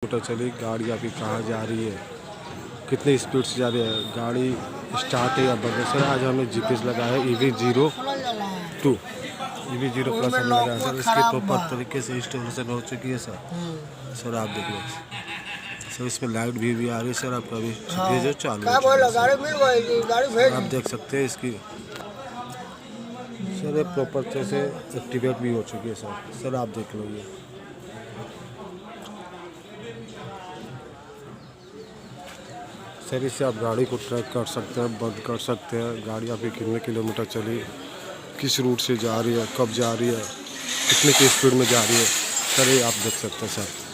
Kilometre चली, गाड़ी आपकी कहाँ जा रही है, कितनी स्पीड से जा रही है, गाड़ी स्टार्ट है या बंद है। सर आज हमने GPS लगाया है EV02 EV0+ हमने लगाया सर। इसकी प्रॉपर तरीके से इंस्टॉलेशन हो चुकी है सर। सर आप देख लो सर, इसमें लाइट भी आ रही है सर। आपका भी जो चालू है आप देख सकते हैं इसकी सर। ये प्रॉपर से एक्टिवेट भी हो चुकी है सर। सर आप देख लो ये सर। इससे आप गाड़ी को ट्रैक कर सकते हैं, बंद कर सकते हैं, गाड़ी आपकी कितने किलोमीटर चली, किस रूट से जा रही है, कब जा रही है, कितने की स्पीड में जा रही है सर, ये आप देख सकते हैं सर।